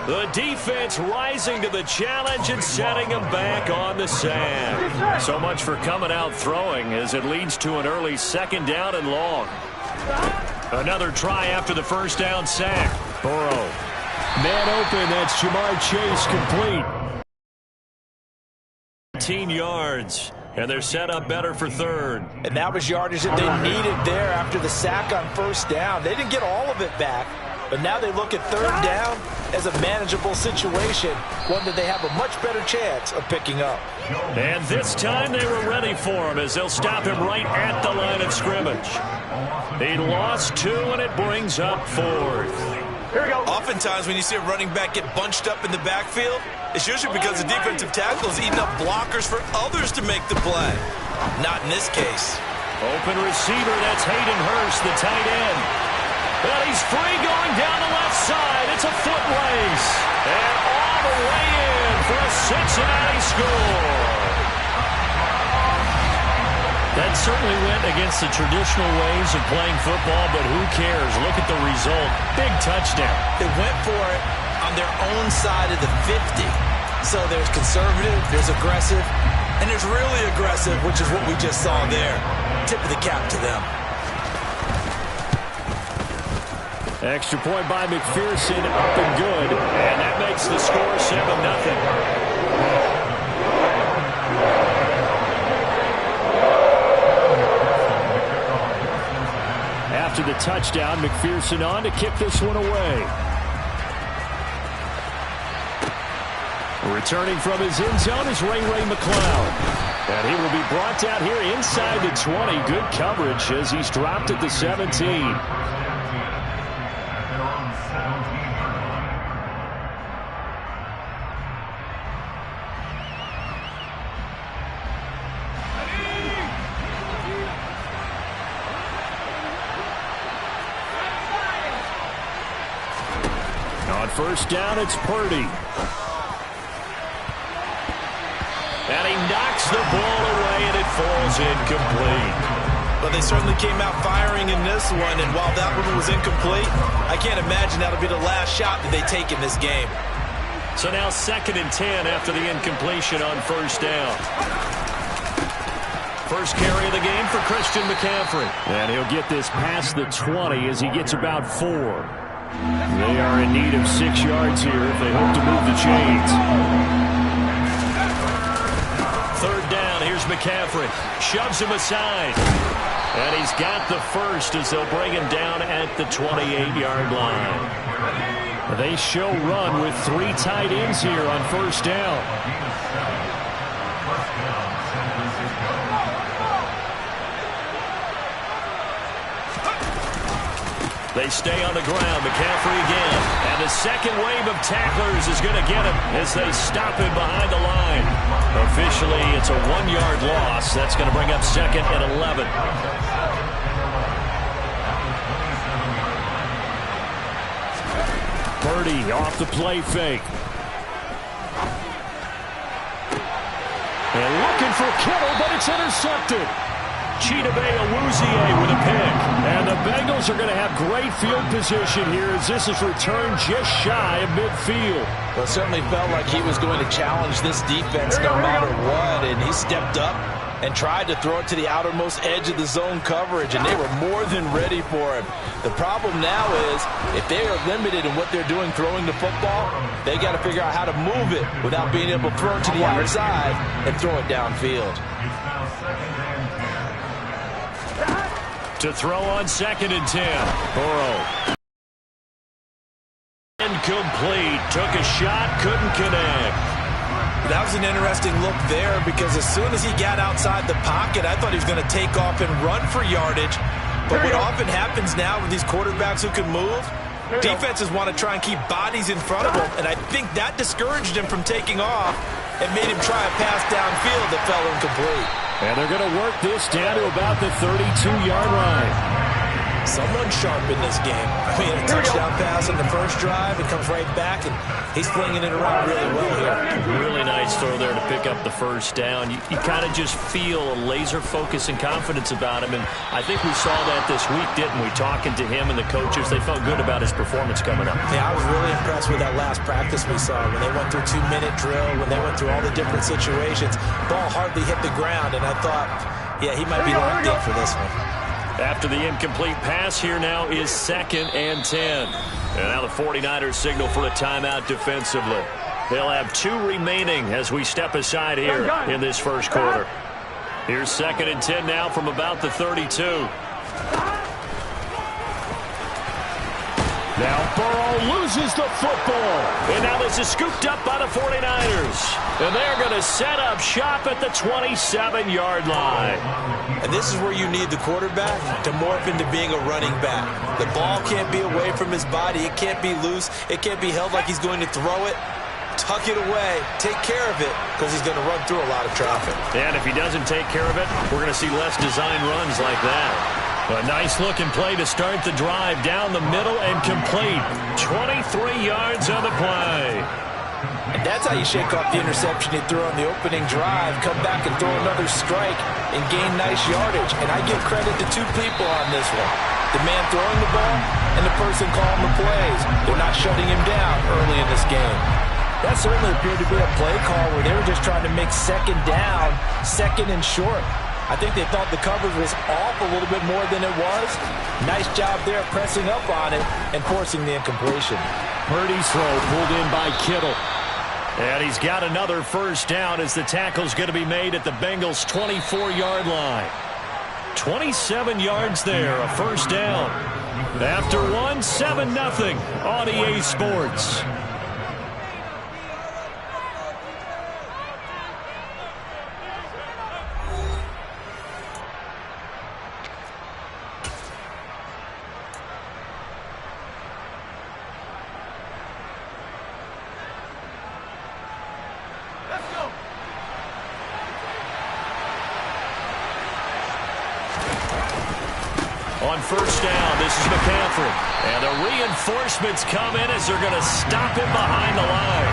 The defense rising to the challenge and setting them back on the sack. So much for coming out throwing as it leads to an early 2nd down and long. Another try after the 1st down sack. Burrow. Man open, that's Jamar Chase complete. 18 yards, and they're set up better for 3rd. And that was yardage that they needed there after the sack on 1st down. They didn't get all of it back, but now they look at 3rd down as a manageable situation, one that they have a much better chance of picking up. And this time they were ready for him as they'll stop him right at the line of scrimmage. He lost 2, and it brings up 4th. Here we go. Oftentimes when you see a running back get bunched up in the backfield, it's usually because the defensive tackle is eating up blockers for others to make the play. Not in this case. Open receiver, that's Hayden Hurst, the tight end. Well, he's free going down the left side. It's a foot race. And all the way in for a Cincinnati score. That certainly went against the traditional ways of playing football, but who cares? Look at the result. Big touchdown. They went for it on their own side of the 50. So there's conservative, there's aggressive, and there's really aggressive, which is what we just saw there. Tip of the cap to them. Extra point by McPherson, up and good. And that makes the score 7-0. After the touchdown, McPherson on to kick this one away. Returning from his end zone is Ray McCloud. And he will be brought down here inside the 20. Good coverage as he's dropped at the 17. On 1st down, it's Purdy. And he knocks the ball away, and it falls incomplete. But they certainly came out firing in this one, and while that one was incomplete, I can't imagine that'll be the last shot that they take in this game. So now 2nd and 10 after the incompletion on 1st down. First carry of the game for Christian McCaffrey. And he'll get this past the 20 as he gets about 4. They are in need of 6 yards here if they hope to move the chains. 3rd down, here's McCaffrey. Shoves him aside. And he's got the first as they'll bring him down at the 28-yard line. They show run with 3 tight ends here on 1st down. They stay on the ground. McCaffrey again. And the second wave of tacklers is going to get him as they stop him behind the line. Officially, it's a 1-yard loss. That's going to bring up 2nd and 11. Purdy off the play fake. And looking for Kittle, but it's intercepted. Chidobe Awuzie with a pick. And the Bengals are going to have great field position here as this is returned just shy of midfield. Well, it certainly felt like he was going to challenge this defense no matter what, and he stepped up and tried to throw it to the outermost edge of the zone coverage, and they were more than ready for him. The problem now is if they are limited in what they're doing throwing the football, they got to figure out how to move it without being able to throw it to the outside and throw it downfield. To throw on 2nd and 10. Burrow. Incomplete. Took a shot, couldn't connect. That was an interesting look there because as soon as he got outside the pocket, I thought he was going to take off and run for yardage. But what often happens now with these quarterbacks who can move, defenses want to try and keep bodies in front of them, and I think that discouraged him from taking off and made him try a pass downfield that fell incomplete. And they're going to work this down to about the 32-yard line. Someone sharp in this game. I mean, a touchdown pass on the first drive, it comes right back, and he's flinging it around really well here. Really nice throw there to pick up the first down. You kind of just feel a laser focus and confidence about him, and I think we saw that this week, didn't we? Talking to him and the coaches, they felt good about his performance coming up. Yeah, I was really impressed with that last practice we saw when they went through 2-minute drill, when they went through all the different situations. Ball hardly hit the ground, and I thought, yeah, he might be locked in for this one. After the incomplete pass, here now is 2nd and 10. And now the 49ers signal for a timeout defensively. They'll have 2 remaining as we step aside here in this first quarter. Here's 2nd and 10 now from about the 32. Now Burrow loses the football. And now this is scooped up by the 49ers. And they're going to set up shop at the 27-yard line. And this is where you need the quarterback to morph into being a running back. The ball can't be away from his body. It can't be loose. It can't be held like he's going to throw it. Tuck it away. Take care of it because he's going to run through a lot of traffic. And if he doesn't take care of it, we're going to see less design runs like that. A nice-looking play to start the drive down the middle and complete. 23 yards on the play. And that's how you shake off the interception he threw on the opening drive, come back and throw another strike and gain nice yardage. And I give credit to 2 people on this one. The man throwing the ball and the person calling the plays. They're not shutting him down early in this game. That certainly appeared to be a play call where they were just trying to make 2nd down, 2nd and short. I think they thought the coverage was off a little bit more than it was. Nice job there pressing up on it and forcing the incompletion. Purdy's throw pulled in by Kittle. And he's got another first down as the tackle's going to be made at the Bengals' 24-yard line. 27 yards there, a first down. After one, 7-0 on EA Sports. On first down, this is McCaffrey. And the reinforcements come in as they're going to stop him behind the line.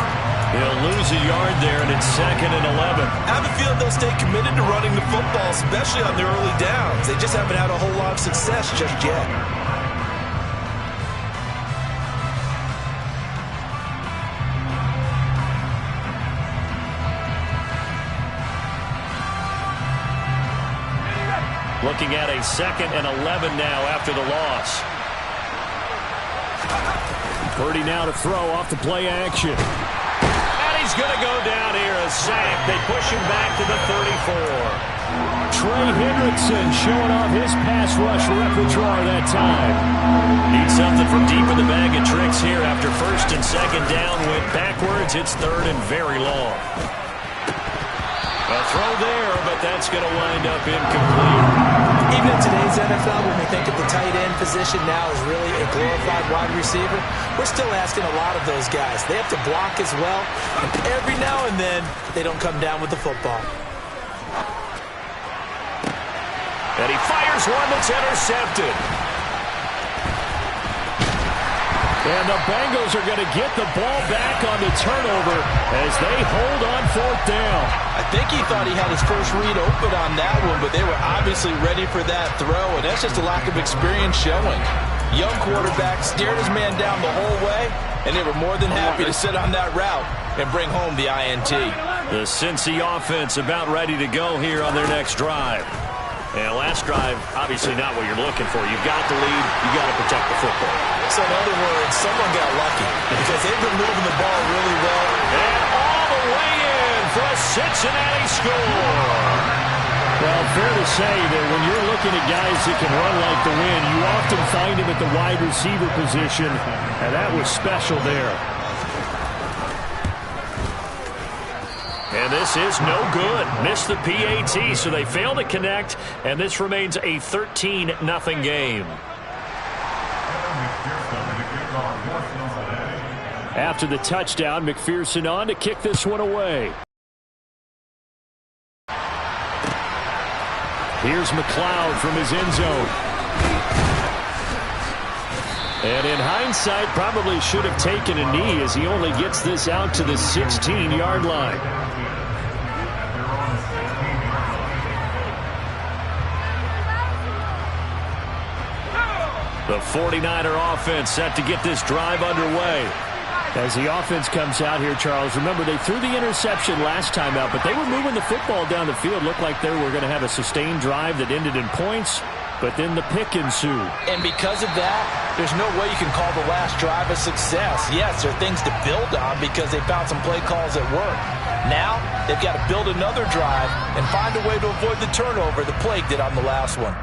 He'll lose a yard there, and it's 2nd and 11. I have a feeling they'll stay committed to running the football, especially on their early downs. They just haven't had a whole lot of success just yet. Looking at a 2nd and 11 now after the loss. Purdy now to throw off the play action. And he's going to go down here, a sack. They push him back to the 34. Trey Hendrickson showing off his pass rush repertoire that time. Need something from deep in the bag of tricks here after 1st and 2nd down. Went backwards. It's 3rd and very long. A throw there, but that's going to wind up incomplete. Even in today's NFL, when we think of the tight end position now as really a glorified wide receiver, we're still asking a lot of those guys. They have to block as well, and every now and then, they don't come down with the football. And he fires one that's intercepted. And the Bengals are going to get the ball back on the turnover as they hold on 4th down. I think he thought he had his first read open on that one, but they were obviously ready for that throw, and that's just a lack of experience showing. Young quarterback stared his man down the whole way, and they were more than happy to sit on that route and bring home the INT. The Cincy offense about ready to go here on their next drive. And last drive, obviously not what you're looking for. You've got the lead. You've got to protect the football. So in other words, someone got lucky because they've been moving the ball really well. And all the way in for a Cincinnati score. Well, fair to say that when you're looking at guys that can run like the wind, you often find him at the wide receiver position, and that was special there. And this is no good. Missed the PAT, so they fail to connect, and this remains a 13-0 game. After the touchdown, McPherson on to kick this one away. Here's McLeod from his end zone. And in hindsight, probably should have taken a knee as he only gets this out to the 16-yard line. The 49er offense set to get this drive underway. As the offense comes out here, Charles, remember they threw the interception last time out, but they were moving the football down the field. Looked like they were going to have a sustained drive that ended in points, but then the pick ensued. And because of that, there's no way you can call the last drive a success. Yes, there are things to build on because they found some play calls that work. Now, they've got to build another drive and find a way to avoid the turnover the Plague did on the last one.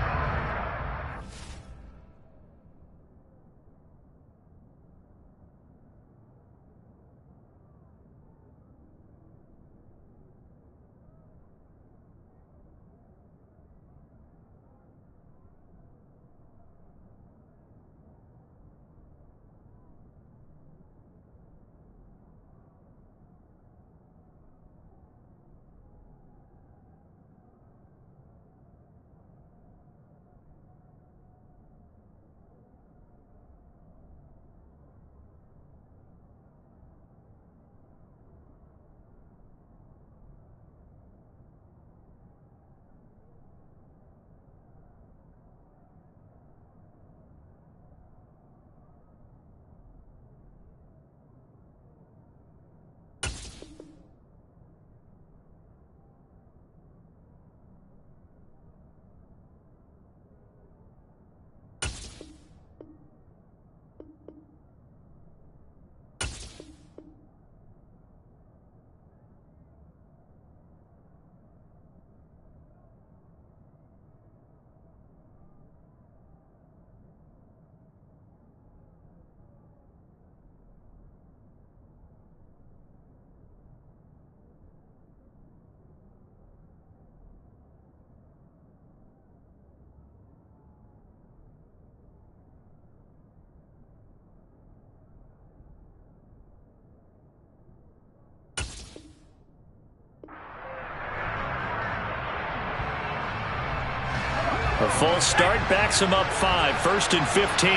A full start backs him up 5, 1st and 15.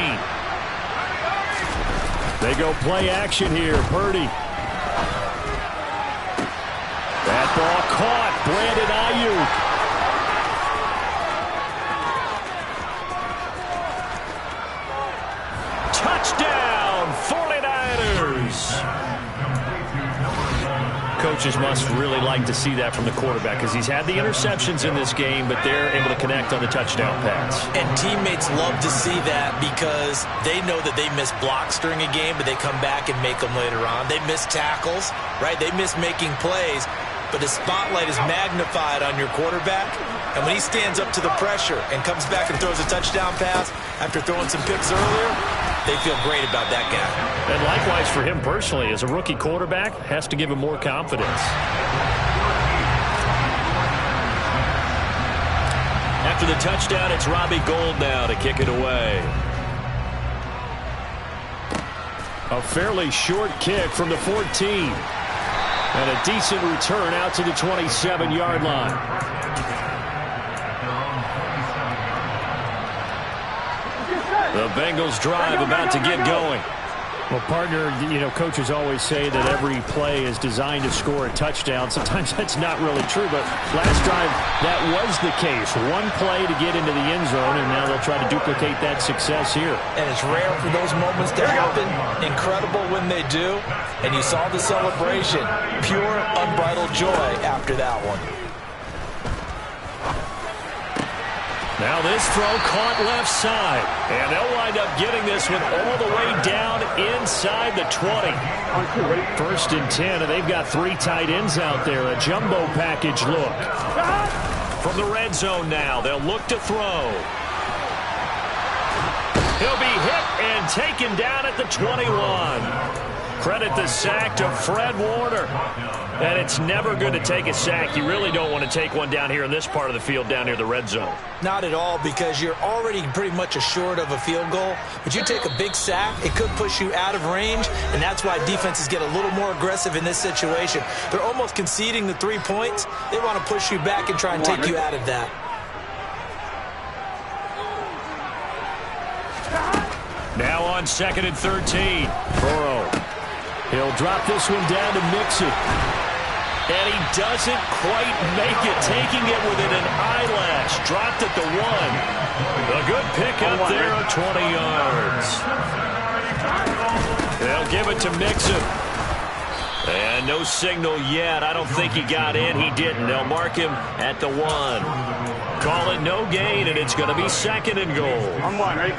They go play action here. Purdy. That ball caught. Brandon Ayuk. Touchdown, 49ers. Coaches must really like to see that from the quarterback because he's had the interceptions in this game, but they're able to connect on the touchdown pass. And teammates love to see that because they know that they miss blocks during a game, but they come back and make them later on. They miss tackles, right? They miss making plays, but the spotlight is magnified on your quarterback. And when he stands up to the pressure and comes back and throws a touchdown pass after throwing some picks earlier, they feel great about that guy. And likewise for him personally, as a rookie quarterback, has to give him more confidence. After the touchdown, it's Robbie Gould now to kick it away. A fairly short kick from the 14. And a decent return out to the 27-yard line. The Bengals drive about to get going. Well, partner, you know, coaches always say that every play is designed to score a touchdown. Sometimes that's not really true, but last drive, that was the case. One play to get into the end zone, and now they'll try to duplicate that success here. And it's rare for those moments to happen. Incredible when they do. And you saw the celebration. Pure, unbridled joy after that one. Now this throw caught left side. And they'll wind up getting this one all the way down inside the 20. 1st and 10, and they've got 3 tight ends out there. A jumbo package look. From the red zone now, they'll look to throw. He'll be hit and taken down at the 21. Credit the sack to Fred Warner. And it's never good to take a sack. You really don't want to take one down here in this part of the field down near the red zone. Not at all, because you're already pretty much assured of a field goal. But you take a big sack, it could push you out of range, and that's why defenses get a little more aggressive in this situation. They're almost conceding the 3 points. They want to push you back and try and take you out of that. Now on 2nd and 13. Burrow. He'll drop this one down to Mixon. And he doesn't quite make it, taking it within an eyelash. Dropped at the 1. A good pickup there of 20 yards. They'll give it to Mixon. And no signal yet. I don't think he got in. He didn't. They'll mark him at the 1. Call it no gain, and it's going to be 2nd and goal. On 1, right?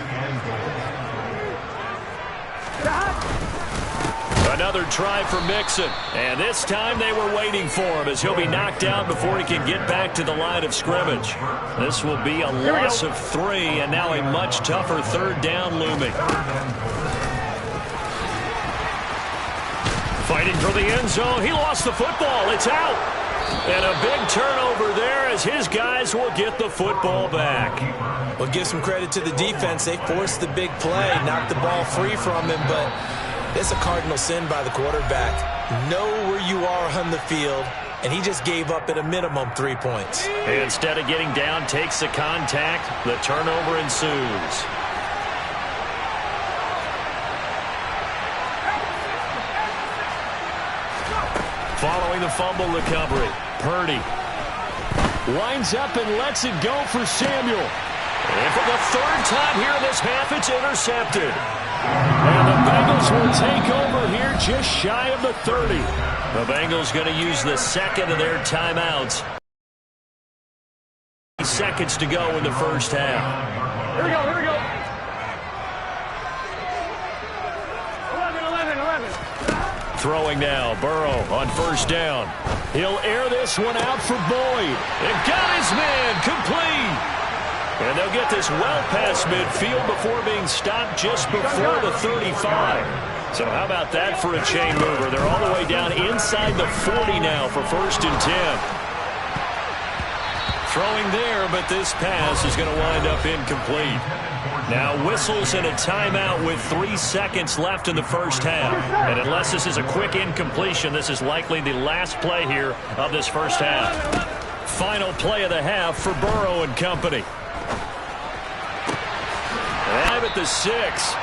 Another try for Mixon. And this time they were waiting for him as he'll be knocked down before he can get back to the line of scrimmage. This will be a loss of 3, and now a much tougher 3rd down looming. Fighting for the end zone. He lost the football. It's out. And a big turnover there as his guys will get the football back. Well, give some credit to the defense. They forced the big play, knocked the ball free from him, but it's a cardinal sin by the quarterback. Know where you are on the field, and he just gave up at a minimum 3 points. Instead of getting down, takes the contact. The turnover ensues. Following the fumble recovery, Purdy winds up and lets it go for Samuel. And for the 3rd time here in this half, it's intercepted. And the Bengals will take over here just shy of the 30. The Bengals going to use the 2nd of their timeouts. Seconds to go in the first half. Here we go, here we go. 11. Throwing now, Burrow on 1st down. He'll air this one out for Boyd. And got his man complete. And they'll get this well past midfield before being stopped just before the 35. So how about that for a chain mover? They're all the way down inside the 40 now for 1st and 10. Throwing there, but this pass is going to wind up incomplete. Now whistles and a timeout with 3 seconds left in the first half. And unless this is a quick incompletion, this is likely the last play here of this first half. Final play of the half for Burrow and company. Live at the 6.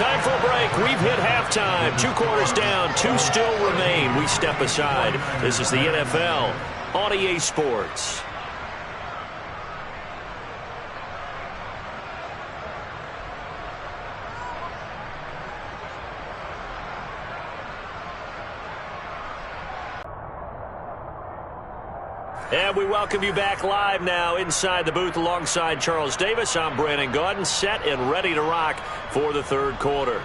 Time for a break. We've hit halftime. 2 quarters down. 2 still remain. We step aside. This is the NFL on EA Sports. And we welcome you back live now inside the booth alongside Charles Davis. I'm Brandon Gaudin, set and ready to rock for the 3rd quarter.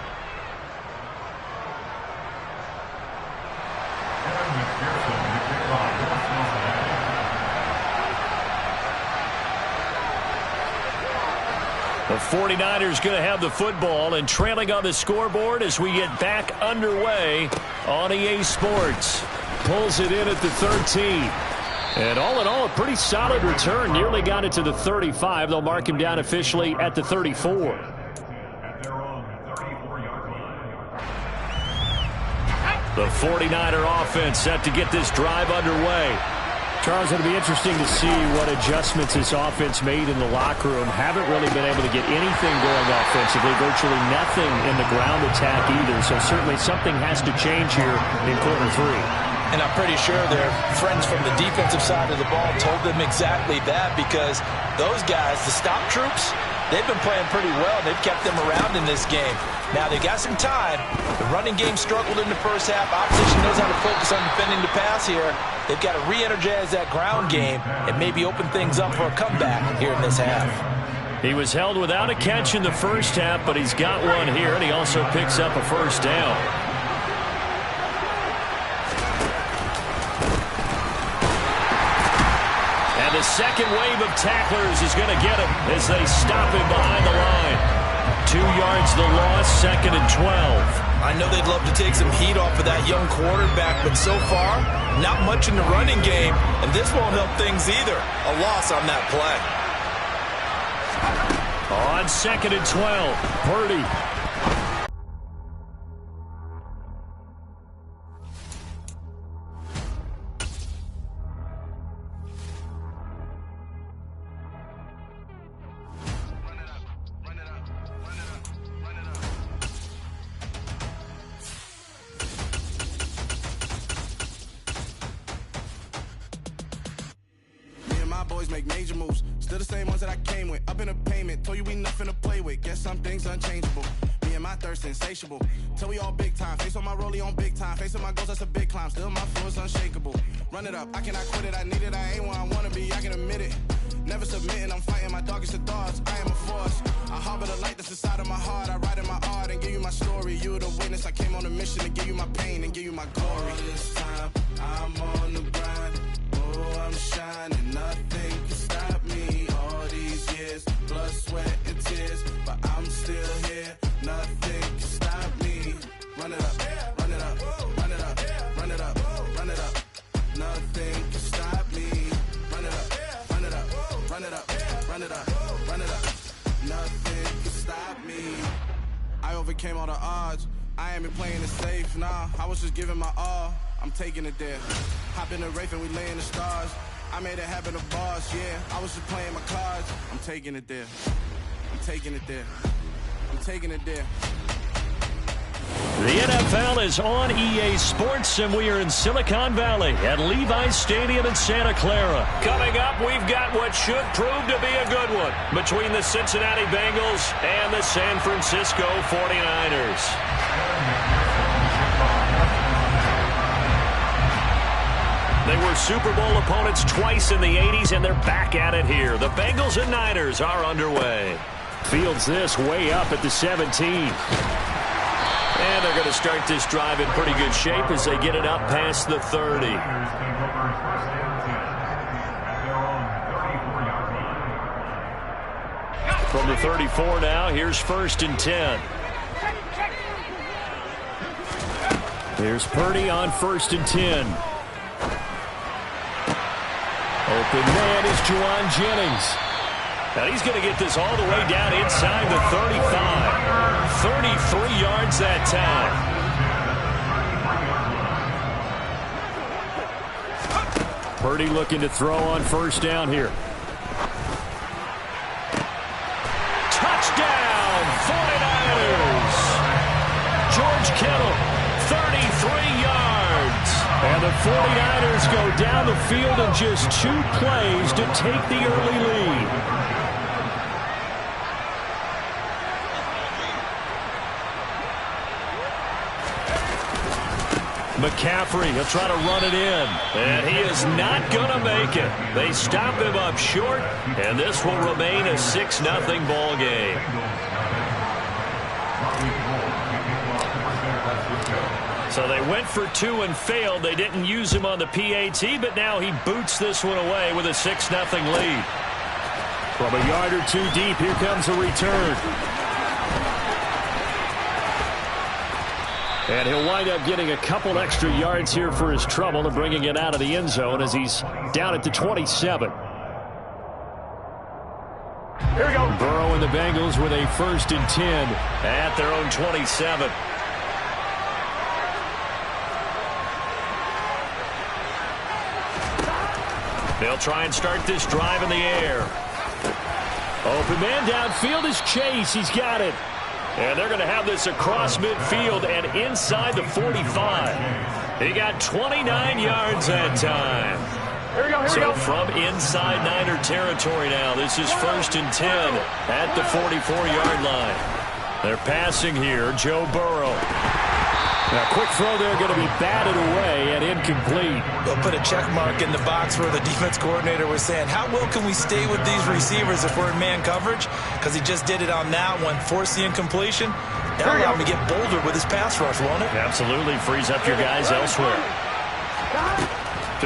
The 49ers going to have the football and trailing on the scoreboard as we get back underway on EA Sports. Pulls it in at the 13. And all in all, a pretty solid return. Nearly got it to the 35. They'll mark him down officially at the 34. The 49er offense set to get this drive underway. Charles, it'll be interesting to see what adjustments this offense made in the locker room. Haven't really been able to get anything going offensively. Virtually nothing in the ground attack either. So certainly something has to change here in quarter 3. And I'm pretty sure their friends from the defensive side of the ball told them exactly that, because those guys, the stop troops, they've been playing pretty well. They've kept them around in this game. Now, they got some time. The running game struggled in the first half. Opposition knows how to focus on defending the pass here. They've got to re-energize that ground game and maybe open things up for a comeback here in this half. He was held without a catch in the first half, but he's got one here, and he also picks up a 1st down. The second wave of tacklers is going to get him as they stop him behind the line. 2 yards the loss, 2nd and 12. I know they'd love to take some heat off of that young quarterback, but so far, not much in the running game, and this won't help things either. A loss on that play. On 2nd and 12, Purdy. boys make major moves. Still the same ones that I came with. Up in the payment, told you we nothing to play with. Guess some things unchangeable. Me and my thirst insatiable. Till we all big time. Face on my rollie on big time. Facing my goals, that's a big climb. Still my flow is unshakable. Run it up, I cannot quit it. I need it, I ain't where I wanna be, I can admit it. Never submitting, I'm fighting my darkest of thoughts. I am a force. I harbor the light that's inside of my heart. I write in my art and give you my story. You the witness, I came on a mission to give you my pain and give you my glory. All this time, I'm on the grind. Oh, I'm shining, nothing can stop me. All these years, blood, sweat, and tears, but I'm still here. Nothing can stop me. Run it up, run it up, run it up, run it up, run it up. Nothing can stop me. Run it up, run it up, run it up, run it up, run it up. Nothing can stop me. I overcame all the odds. I ain't been playing it safe, nah. I was just giving my all. I'm taking it there. Hop in the Wraith and we lay in the stars. I made it happen to boss, yeah. I was just playing my cards. I'm taking it there. I'm taking it there. I'm taking it there. The NFL is on EA Sports, and we are in Silicon Valley at Levi's Stadium in Santa Clara. Coming up, we've got what should prove to be a good one between the Cincinnati Bengals and the San Francisco 49ers. They were Super Bowl opponents twice in the 80s, and they're back at it here. The Bengals and Niners are underway. Fields this way up at the 17. And they're going to start this drive in pretty good shape as they get it up past the 30. From the 34 now, here's 1st and 10. Here's Purdy on 1st and 10. Open man is Juwan Jennings. And he's going to get this all the way down inside the 35. 33 yards that time. Purdy looking to throw on 1st down here. Touchdown, 49ers. George Kittle, 33 yards. And the 49ers go down the field in just 2 plays to take the early lead. McCaffrey, he'll try to run it in, and he is not going to make it. They stop him up short, and this will remain a 6-0 ball game. So they went for 2 and failed. They didn't use him on the PAT, but now he boots this one away with a 6-0 lead. From a yard or 2 deep, here comes a return. And he'll wind up getting a couple extra yards here for his trouble and bringing it out of the end zone as he's down at the 27. Here we go. Burrow and the Bengals with a 1st and 10 at their own 27. They'll try and start this drive in the air. Open man downfield is Chase. He's got it. And they're going to have this across midfield and inside the 45. He got 29 yards that time. Here we go. From inside Niner territory now, this is 1st and 10 at the 44-yard line. They're passing here, Joe Burrow. Now, quick throw there, going to be batted away and incomplete. We'll put a check mark in the box where the defense coordinator was saying, how well can we stay with these receivers if we're in man coverage? Because he just did it on that one, forced the incompletion. That'll allow him to get bolder with his pass rush, won't it? Absolutely, frees up your guys elsewhere.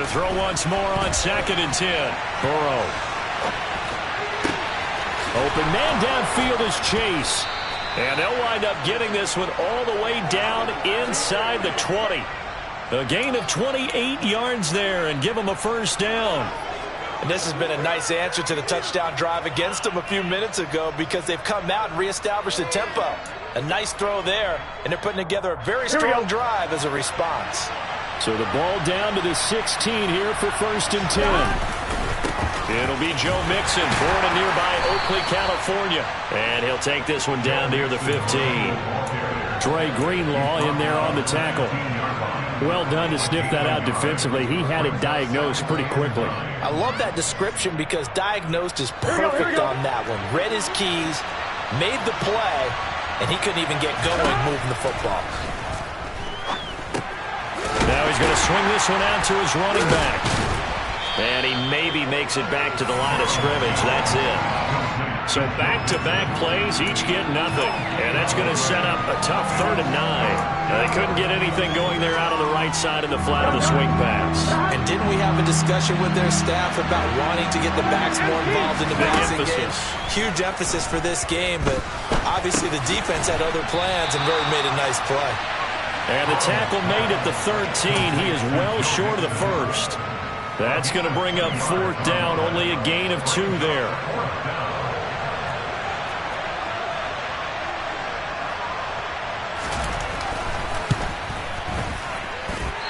To throw once more on 2nd and 10. Burrow. Open man downfield is Chase. And they'll wind up getting this one all the way down inside the 20. A gain of 28 yards there and give them a 1st down. And this has been a nice answer to the touchdown drive against them a few minutes ago because they've come out and reestablished the tempo. A nice throw there, and they're putting together a very strong drive as a response. So the ball down to the 16 here for 1st and 10. It'll be Joe Mixon, born in nearby Oakley, California. And he'll take this one down near the 15. Dre Greenlaw in there on the tackle. Well done to sniff that out defensively. He had it diagnosed pretty quickly. I love that description because diagnosed is perfect on that one. Read his keys, made the play, and he couldn't even get going moving the football. Now he's going to swing this one out to his running back. And he maybe makes it back to the line of scrimmage. That's it. So back-to-back plays, each get nothing. And that's going to set up a tough 3rd and 9. They couldn't get anything going there out on the right side of the flat of the swing pass. And didn't we have a discussion with their staff about wanting to get the backs more involved in the passing game? Huge emphasis for this game, but obviously the defense had other plans and really made a nice play. And the tackle made at the 13. He is well short of the first. That's going to bring up 4th down, only a gain of 2 there.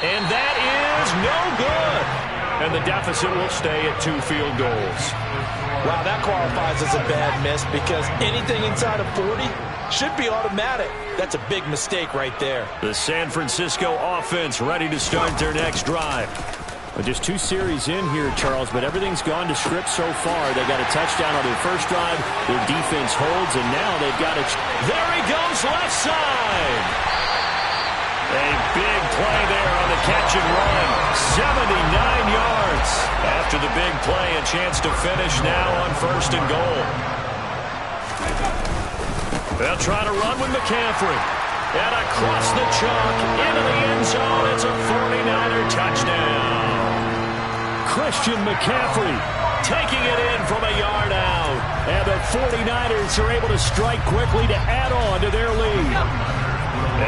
And that is no good. And the deficit will stay at 2 field goals. Wow, that qualifies as a bad miss because anything inside of 40 should be automatic. That's a big mistake right there. The San Francisco offense ready to start their next drive. Well, just 2 series in here, Charles, but everything's gone to script so far. They got a touchdown on their first drive. Their defense holds, and now they've got a... There he goes, left side. A big play there on the catch and run. 79 yards. After the big play, a chance to finish now on 1st and goal. They'll try to run with McCaffrey. And across the chalk, into the end zone. It's a 49er touchdown. Christian McCaffrey taking it in from a yard out. And the 49ers are able to strike quickly to add on to their lead.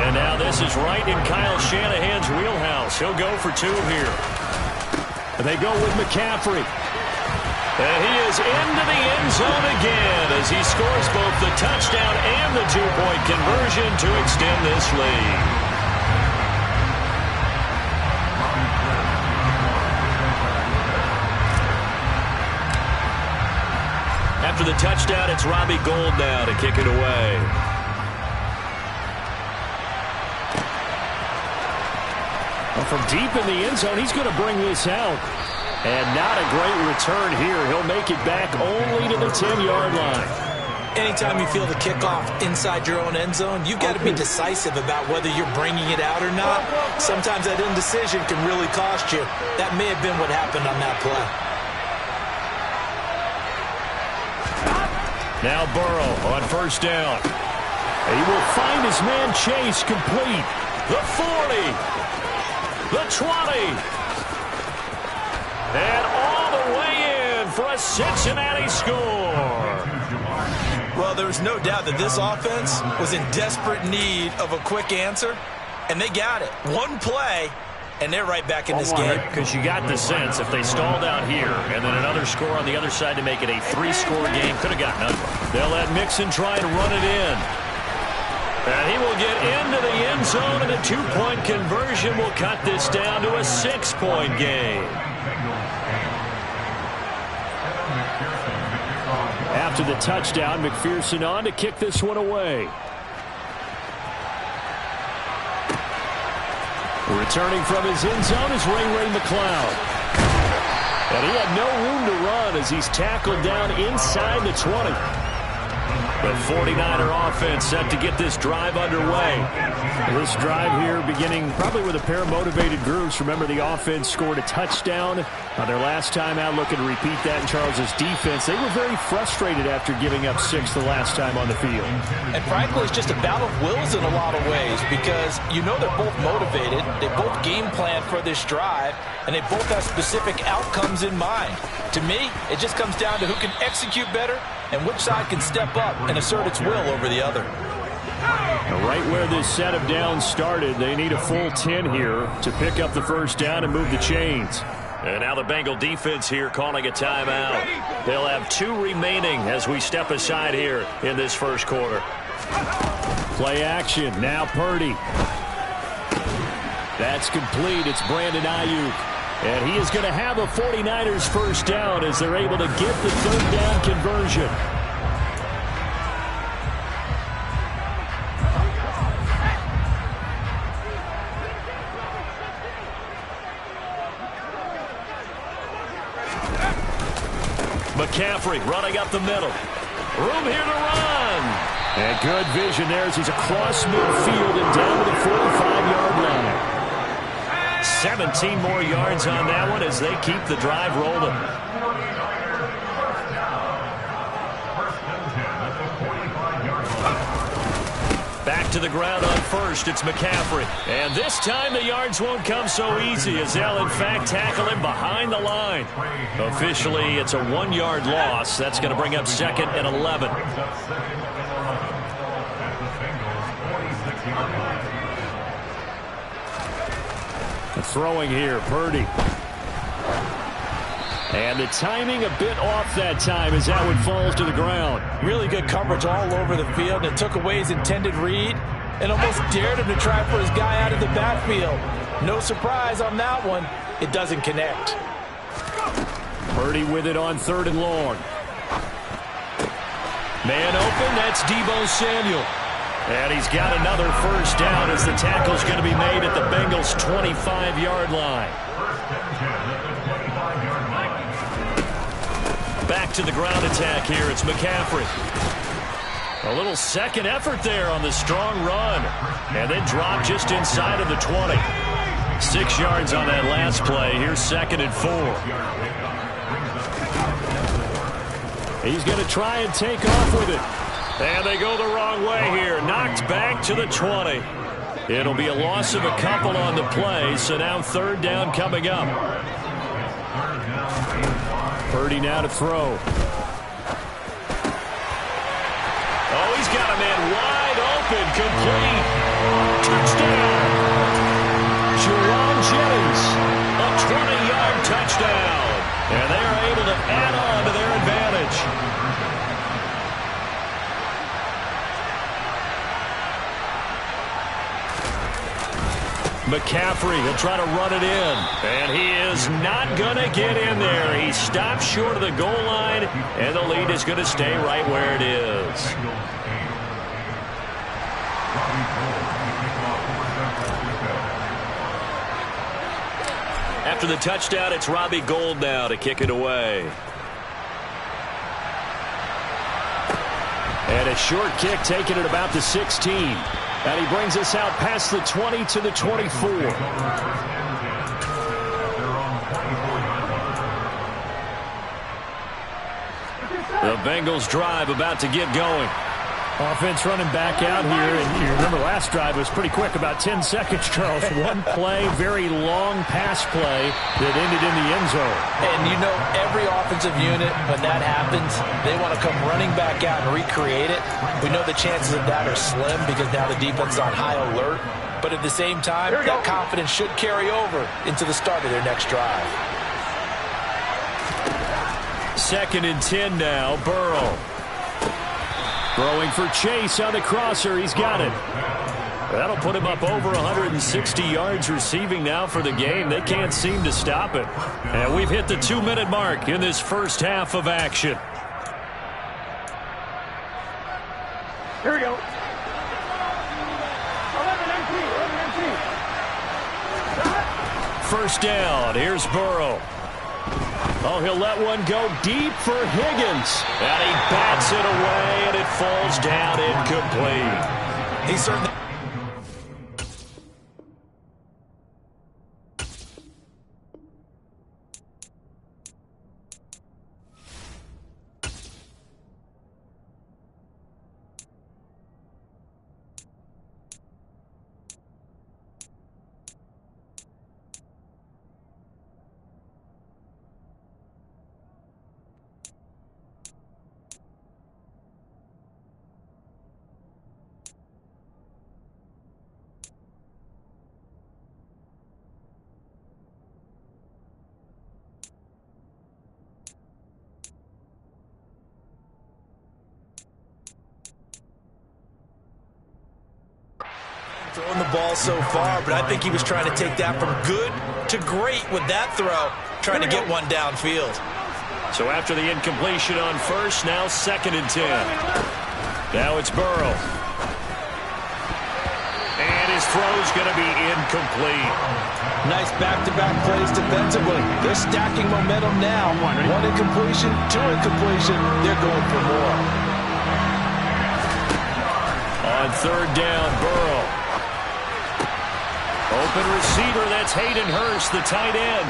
And now this is right in Kyle Shanahan's wheelhouse. He'll go for 2 here. They go with McCaffrey. And he is into the end zone again as he scores both the touchdown and the 2-point conversion to extend this lead. After the touchdown, it's Robbie Gould now to kick it away. Well, from deep in the end zone, he's going to bring this out. And not a great return here. He'll make it back only to the 10-yard line. Anytime you feel the kickoff inside your own end zone, you've got to be decisive about whether you're bringing it out or not. Sometimes that indecision can really cost you. That may have been what happened on that play. Now Burrow on 1st down. He will find his man Chase complete. The 40. The 20. And all the way in for a Cincinnati score. Well, there's no doubt that this offense was in desperate need of a quick answer, and they got it. 1 play, and they're right back in this game. Because you got the sense if they stalled out here and then another score on the other side to make it a 3-score game, could have gotten under. They'll let Mixon try and run it in. And he will get into the end zone, and a 2-point conversion will cut this down to a 6-point game. After the touchdown, McPherson on to kick this one away. Returning from his end zone is Ray McCloud. And he had no room to run as he's tackled down inside the 20. The 49er offense set to get this drive underway. This drive here beginning probably with a pair of motivated groups. Remember, the offense scored a touchdown their last time out, looking to repeat that in Charles's defense. They were very frustrated after giving up 6 the last time on the field. And frankly, it's just a battle of wills in a lot of ways because you know they're both motivated. They both game plan for this drive, and they both have specific outcomes in mind. To me, it just comes down to who can execute better and which side can step up and assert its will over the other. Right where this set of downs started, they need a full 10 here to pick up the 1st down and move the chains. And now the Bengal defense here calling a timeout. They'll have 2 remaining as we step aside here in this 1st quarter. Play action. Now Purdy. That's complete. It's Brandon Ayuk. And he is going to have a 49ers 1st down as they're able to get the 3rd down conversion. McCaffrey running up the middle. Room here to run. And good vision there as he's across midfield and down to the 45-yard line. 17 more yards on that one as they keep the drive rolling. Back to the ground on first. It's McCaffrey. And this time the yards won't come so easy as they'll, in fact, tackle him behind the line. Officially, it's a 1-yard loss. That's going to bring up 2nd and 11. Throwing here, Purdy. And the timing a bit off that time as that one falls to the ground. Really good coverage all over the field. It took away his intended read and almost dared him to try for his guy out of the backfield. No surprise on that one. It doesn't connect. Purdy with it on 3rd and long. Man open, that's Deebo Samuel. And he's got another first down as the tackle's going to be made at the Bengals' 25-yard line. Back to the ground attack here. It's McCaffrey. A little second effort there on the strong run. And then dropped just inside of the 20. 6 yards on that last play. Here's 2nd and 4. He's going to try and take off with it. And they go the wrong way here. Knocked back to the 20. It'll be a loss of a couple on the play, so now 3rd down coming up. Purdy now to throw. Oh, he's got a man wide open. Complete. Touchdown. Jerron Jennings. A 20-yard touchdown. And they are able to add on to their advantage. McCaffrey, he'll try to run it in. And he is not going to get in there. He stopped short of the goal line, and the lead is going to stay right where it is. After the touchdown, it's Robbie Gould now to kick it away. And a short kick taken at about the 16. And he brings us out past the 20 to the 24. The Bengals drive about to get going. Offense running back out here, and you remember last drive was pretty quick, about 10 seconds, Charles. One play, very long pass play that ended in the end zone. And you know, every offensive unit, when that happens, they want to come running back out and recreate it. We know the chances of that are slim because now the defense is on high alert. But at the same time, that confidence should carry over into the start of their next drive. 2nd and 10 now, Burrow. Throwing for Chase on the crosser. He's got it. That'll put him up over 160 yards receiving now for the game. They can't seem to stop it. And we've hit the 2-minute mark in this first half of action. Here we go. 1st down. Here's Burrow. Oh, he'll let one go deep for Higgins. And he bats it away, and it falls down incomplete. He certainly... throwing the ball so far, but I think he was trying to take that from good to great with that throw, trying to get one downfield. So after the incompletion on first, now 2nd and 10. Now it's Burrow. And his throw's going to be incomplete. Nice back-to-back plays defensively. They're stacking momentum now. One incompletion, two incompletion. They're going for more. On third down, Burrow. Open receiver, that's Hayden Hurst, the tight end.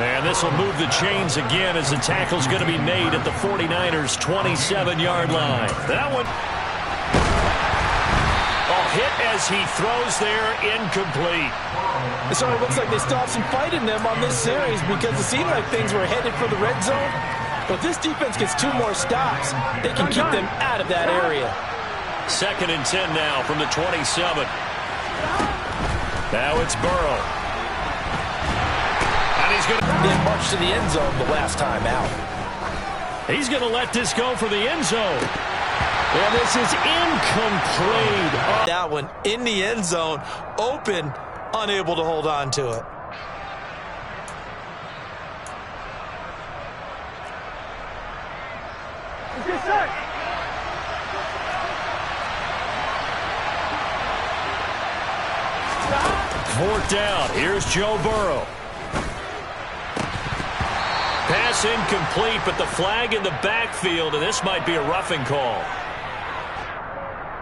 And this will move the chains again as the tackle's going to be made at the 49ers' 27-yard line. That one hit as he throws there, incomplete. So it looks like they still have some fight in them on this series because it seemed like things were headed for the red zone. But if this defense gets 2 more stops, they can keep them out of that area. 2nd and 10 now from the 27. Now it's Burrow. And he's going to march to the end zone the last time out. He's going to let this go for the end zone. And this is incomplete. That one in the end zone, open, unable to hold on to it. Fourth down. Here's Joe Burrow. Pass incomplete, but the flag in the backfield, and this might be a roughing call.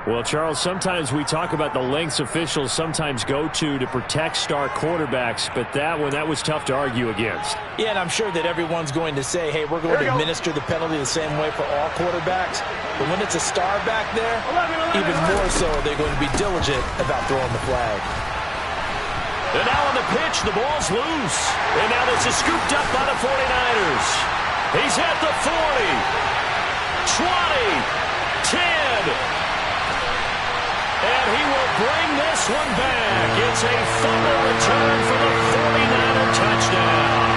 Well, Charles, sometimes we talk about the lengths officials sometimes go to protect star quarterbacks, but that was tough to argue against. Yeah, and I'm sure that everyone's going to say, hey, we're going to administer the penalty the same way for all quarterbacks. But when it's a star back there, even more so they're going to be diligent about throwing the flag. And now on the pitch, the ball's loose. And now this is scooped up by the 49ers. He's at the 40, 20, 10. And he will bring this one back. It's a fumble return for the 49er touchdown.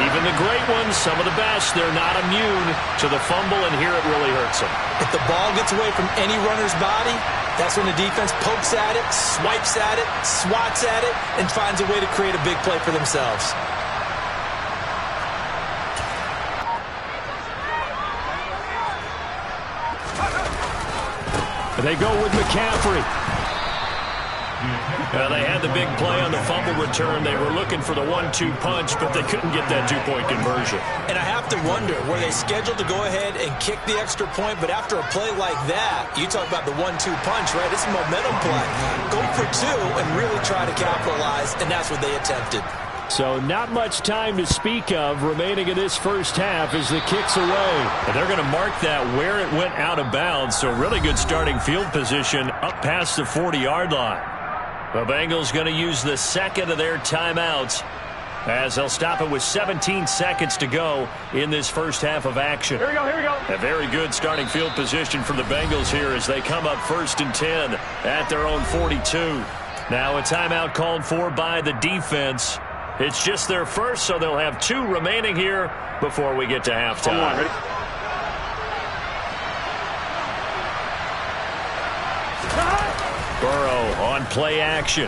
Even the great ones, some of the best, they're not immune to the fumble, and here it really hurts them. If the ball gets away from any runner's body, that's when the defense pokes at it, swipes at it, swats at it, and finds a way to create a big play for themselves. They go with McCaffrey. They had the big play on the fumble return. They were looking for the 1-2 punch, but they couldn't get that 2-point conversion. And I have to wonder, were they scheduled to go ahead and kick the extra point, but after a play like that, you talk about the 1-2 punch, right? It's a momentum play. Go for 2 and really try to capitalize, and that's what they attempted. So not much time to speak of remaining in this first half as the kick's away. And they're going to mark that where it went out of bounds, so really good starting field position up past the 40-yard line. The Bengals going to use the second of their timeouts as they'll stop it with 17 seconds to go in this first half of action. Here we go. A very good starting field position for the Bengals here as they come up 1st and 10 at their own 42. Now a timeout called for by the defense. It's just their first, so they'll have 2 remaining here before we get to halftime. Burrow on play action.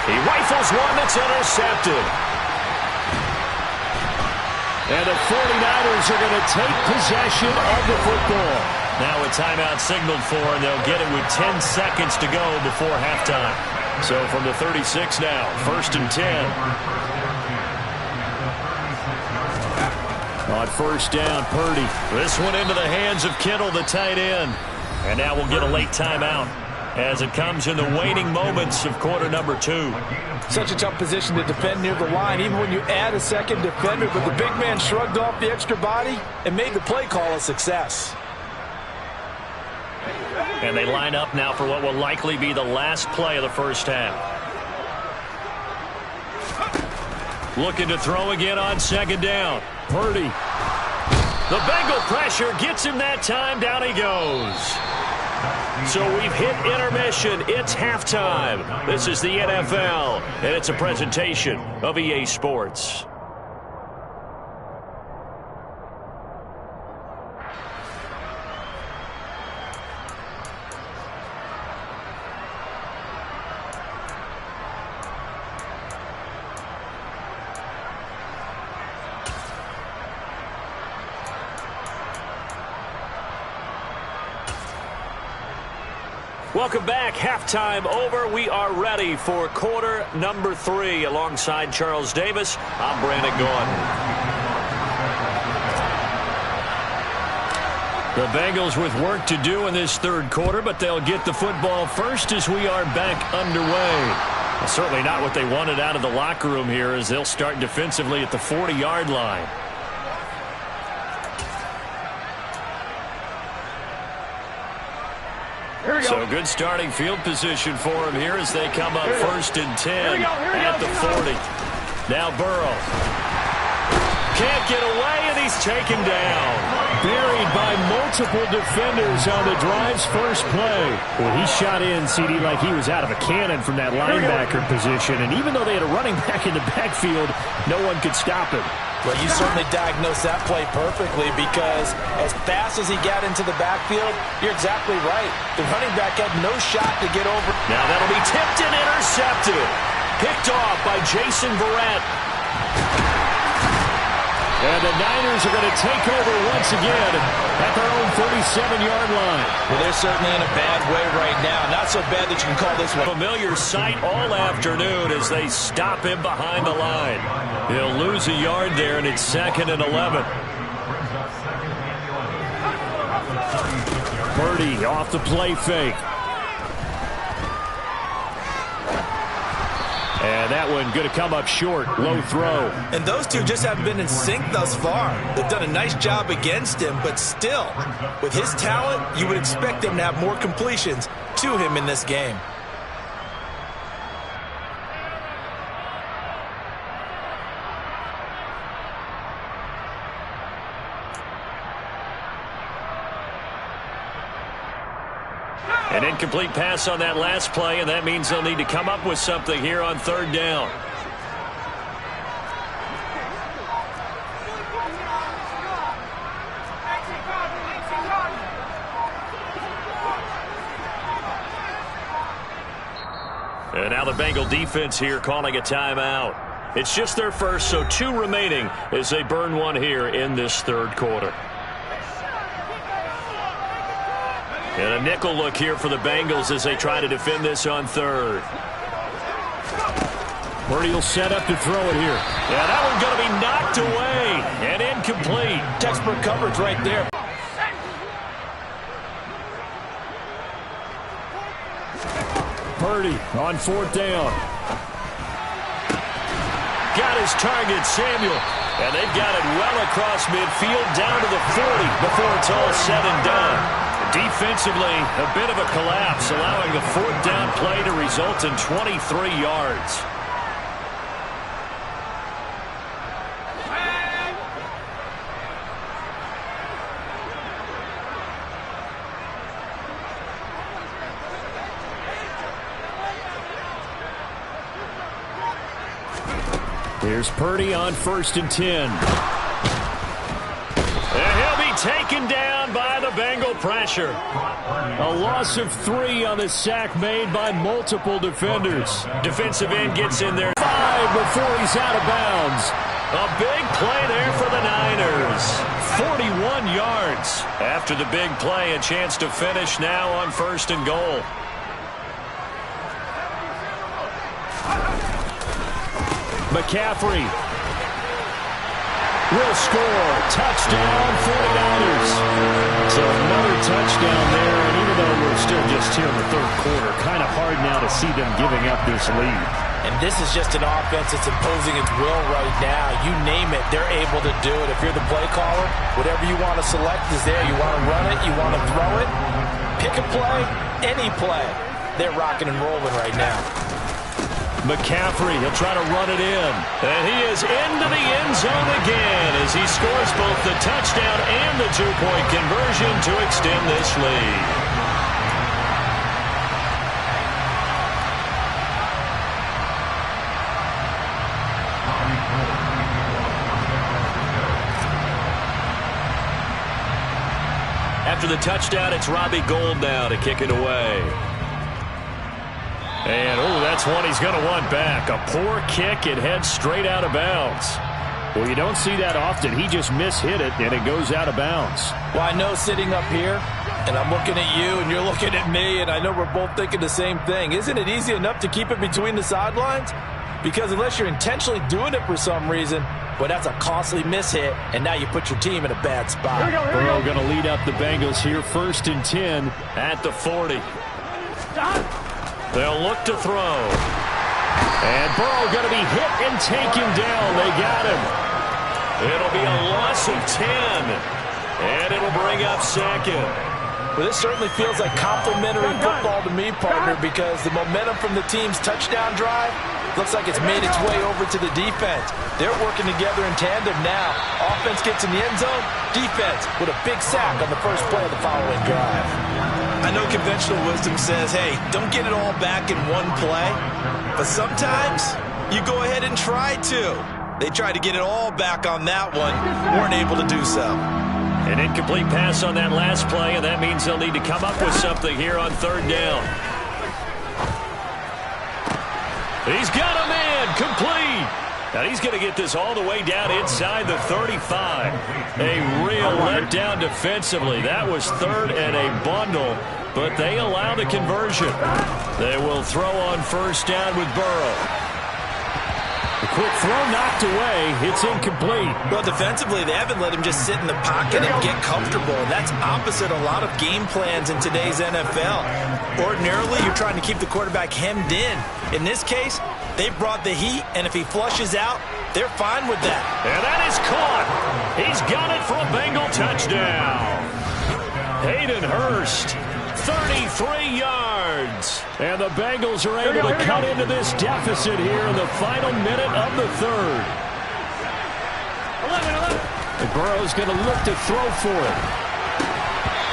He rifles one that's intercepted. And the 49ers are going to take possession of the football. Now a timeout signaled for, and they'll get it with 10 seconds to go before halftime. So from the 36 now, 1st and 10. On first down, Purdy. This one into the hands of Kittle, the tight end. And now we'll get a late timeout as it comes in the waning moments of quarter number 2. Such a tough position to defend near the line, even when you add a second defender. But the big man shrugged off the extra body and made the play call a success. And they line up now for what will likely be the last play of the first half. Looking to throw again on 2nd down. Purdy. The Bengal pressure gets him that time. Down he goes. So we've hit intermission. It's halftime. This is the NFL, and it's a presentation of EA Sports. Welcome back. Halftime over. We are ready for quarter number 3. Alongside Charles Davis, I'm Brandon Gordon. The Bengals with work to do in this third quarter, but they'll get the football first as we are back underway. Well, certainly not what they wanted out of the locker room here as they'll start defensively at the 40-yard line. So good starting field position for him here as they come up 1st and 10 at the 40. Now Burrow. Can't get away, and he's taken down. Buried by multiple defenders on the drive's first play. Well, he shot in, CD, like he was out of a cannon from that linebacker position. And even though they had a running back in the backfield, no one could stop him. Well, you certainly diagnosed that play perfectly because as fast as he got into the backfield, you're exactly right. The running back had no shot to get over. Now that'll be tipped and intercepted. Picked off by Jason Verrett. And the Niners are going to take over once again at their own 37-yard line. Well, they're certainly in a bad way right now. Not so bad that you can call this one. Familiar sight all afternoon as they stop him behind the line. He'll lose a yard there, and it's 2nd and 11. Purdy off the play fake. And that one going to come up short. Low throw. And those two just haven't been in sync thus far. They've done a nice job against him, but still, with his talent, you would expect him to have more completions to him in this game. An incomplete pass on that last play, and that means they'll need to come up with something here on 3rd down. And now the Bengal defense here calling a timeout. It's just their first, so 2 remaining as they burn one here in this 3rd quarter. And a nickel look here for the Bengals as they try to defend this on 3rd. Purdy will set up to throw it here. Yeah, that one's going to be knocked away and incomplete. Textbook coverage right there. Purdy on 4th down. Got his target, Samuel. And they've got it well across midfield down to the 40 before it's all said and done. Defensively, a bit of a collapse, allowing the 4th down play to result in 23 yards. Here's Purdy on 1st and 10. And he'll be taken down by the Bengal pressure. A loss of 3 on the sack made by multiple defenders. Defensive end gets in there. 5 before he's out of bounds. A big play there for the Niners. 41 yards. After the big play, a chance to finish now on 1st and goal. McCaffrey will score. Touchdown, 49ers. So another touchdown there, and even though we're still just here in the 3rd quarter, kind of hard now to see them giving up this lead. And this is just an offense that's imposing its will right now. You name it, they're able to do it. If you're the play caller, whatever you want to select is there. You want to run it, you want to throw it, pick a play, any play. They're rocking and rolling right now. McCaffrey, he'll try to run it in. And he is into the end zone again as he scores both the touchdown and the 2-point conversion to extend this lead. After the touchdown, it's Robbie Gould now to kick it away. And, oh, that's one he's going to want back. A poor kick. It heads straight out of bounds. Well, you don't see that often. He just mishit it, and it goes out of bounds. Well, I know sitting up here, And I'm looking at you, and you're looking at me, and I know we're both thinking the same thing. Isn't it easy enough to keep it between the sidelines? Because unless you're intentionally doing it for some reason, well, that's a costly mishit, and now you put your team in a bad spot. Burrow going to lead up the Bengals here, 1st and 10 at the 40. They'll look to throw. And Burrow going to be hit and taken down. They got him. It'll be a loss of 10, and it'll bring up 2nd. Well, this certainly feels like complimentary football to me, partner, because the momentum from the team's touchdown drive looks like it's made its way over to the defense. They're working together in tandem now. Offense gets in the end zone, defense with a big sack on the first play of the following drive. I know conventional wisdom says, hey, don't get it all back in one play, but sometimes you go ahead and try to. They tried to get it all back on that one, weren't able to do so. An incomplete pass on that last play, and that means they'll need to come up with something here on 3rd down. He's got a man, complete. Now he's going to get this all the way down inside the 35. A real letdown defensively. That was 3rd and a bundle, but they allow the conversion. They will throw on 1st down with Burrow. A quick throw knocked away. It's incomplete. Well, defensively, they haven't let him just sit in the pocket and get comfortable. That's opposite a lot of game plans in today's NFL. Ordinarily, you're trying to keep the quarterback hemmed in. In this case, they brought the heat, and if he flushes out, they're fine with that. And that is caught. He's got it for a Bengal touchdown. Hayden Hurst, 33 yards. And the Bengals are able to cut into this deficit here in the final minute of the 3rd. 11. And Burrow's going to look to throw for it.